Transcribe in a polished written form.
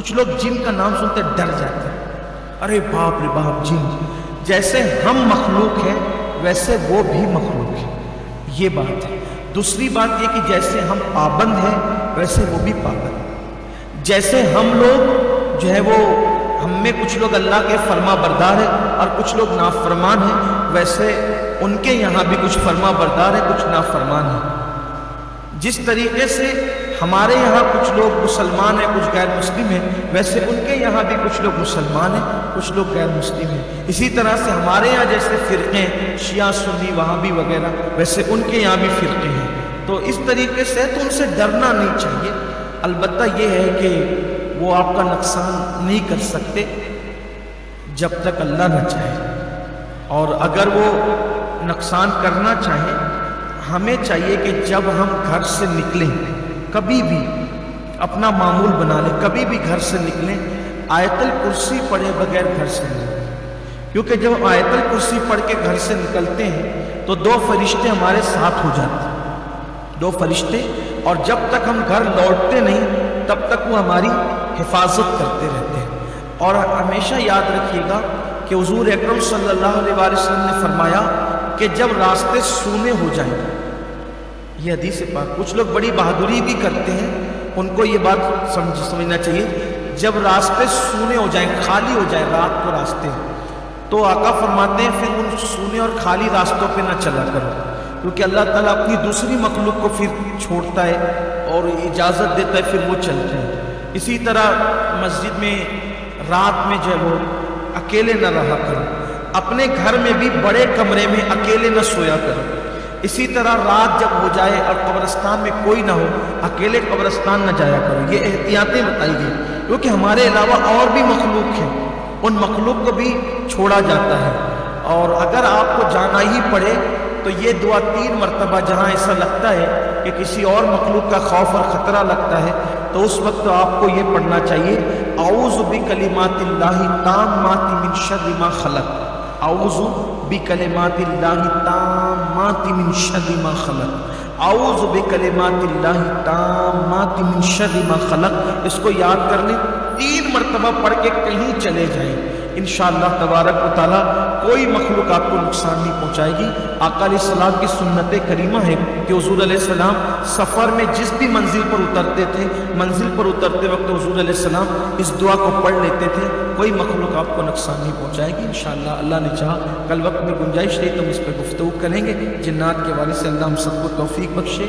کچھ لوگ جن کا نام سنتے ڈر جاتے ہیں، ارے باپ رے باپ جن، جیسے ہم مخلوق ہیں ویسے وہ بھی مخلوق ہے، یہ بات ہے۔ دوسری بات یہ کہ جیسے ہم پابند ہیں ویسے وہ بھی پابند، جیسے ہم لوگ جو ہے وہ ہم میں کچھ لوگ اللہ کے فرما بردار ہیں اور کچھ لوگ نافرمان ہیں، ویسے ان کے یہاں بھی کچھ فرما بردار ہیں، کچھ نافرمان ہیں۔ جس طریقے سے ہمارے یہاں کچھ لوگ مسلمان ہیں کچھ غیر مسلم ہیں، ویسے ان کے یہاں بھی کچھ لوگ مسلمان ہیں کچھ لوگ غیر مسلم ہیں۔ اسی طرح سے ہمارے یہاں جیسے فرقے شیعہ سنی وہابی وغیرہ، ویسے ان کے یہاں بھی فرقے ہیں۔ تو اس طریقے سے تو ان سے ڈرنا نہیں چاہیے، البتہ یہ ہے کہ وہ آپ کا نقصان نہیں کر سکتے جب تک اللہ نہ چاہے، اور اگر وہ نقصان کرنا چاہیں، ہمیں چاہیے کہ جب ہم گھر سے نکلیں کبھی بھی اپنا معمول بنا لیں، کبھی بھی گھر سے نکلیں آیت الکرسی پڑھے بغیر گھر سے نکلیں، کیونکہ جب آیت الکرسی پڑھ کے گھر سے نکلتے ہیں تو دو فرشتے ہمارے ساتھ ہو جاتے ہیں، دو فرشتے، اور جب تک ہم گھر لوٹتے نہیں تب تک وہ ہماری حفاظت کرتے رہتے ہیں۔ اور ہمیشہ یاد رکھیے گا کہ حضور اکرم صلی اللہ علیہ وآلہ وسلم نے فرمایا کہ جب راستے سونے ہو جائیں، یہ حدیث پاک، کچھ لوگ بڑی بہادری بھی کرتے ہیں، ان کو یہ بات سمجھنا چاہیے، جب راستے سونے ہو جائیں، خالی ہو جائے رات کو راستے، تو آقا فرماتے ہیں پھر ان سونے اور خالی راستوں پہ نہ چلا کرو، کیونکہ اللہ تعالیٰ اپنی دوسری مخلوق کو پھر چھوڑتا ہے اور اجازت دیتا ہے پھر وہ چلتے ہیں۔ اسی طرح مسجد میں رات میں جو ہے وہ اکیلے نہ رہا کرو، اپنے گھر میں بھی بڑے کمرے میں اکیلے نہ سویا کرو۔ اسی طرح رات جب ہو جائے اور قبرستان میں کوئی نہ ہو، اکیلے قبرستان نہ جایا کرو۔ یہ احتیاطیں بتائی گئی، کیونکہ ہمارے علاوہ اور بھی مخلوق ہیں، ان مخلوق کو بھی چھوڑا جاتا ہے، اور اگر آپ کو جانا ہی پڑے تو یہ دعا 3 مرتبہ، جہاں ایسا لگتا ہے کہ کسی اور مخلوق کا خوف اور خطرہ لگتا ہے تو اس وقت آپ کو یہ پڑھنا چاہیے، اعوذ بکلمات اللہ التامات من شر ما خلق، اعوذ بکلمات اللہ التامات من شر ما خلق، اعوذ بکلمات اللہ التامات من شر ما خلق۔ اس کو یاد کر لیں، 3 مرتبہ پڑھ کے کہیں چلے جائیں، انشاءاللہ تبارک و تعالیٰ کوئی مخلوق آپ کو نقصان نہیں پہنچائے گی۔ آقا علیہ السلام کی سنت کریمہ ہے کہ حضور علیہ السلام سفر میں جس بھی منزل پر اترتے تھے، منزل پر اترتے وقت حضور علیہ السلام اس دعا کو پڑھ لیتے تھے، کوئی مخلوق آپ کو نقصان نہیں پہنچائے گی انشاءاللہ۔ اللہ نے چاہا کل وقت میں گنجائش رہی تو ہم اس پہ گفتگو کریں گے۔ جنات کے والد سے اللہ ہم سب کو توفیق بخشے۔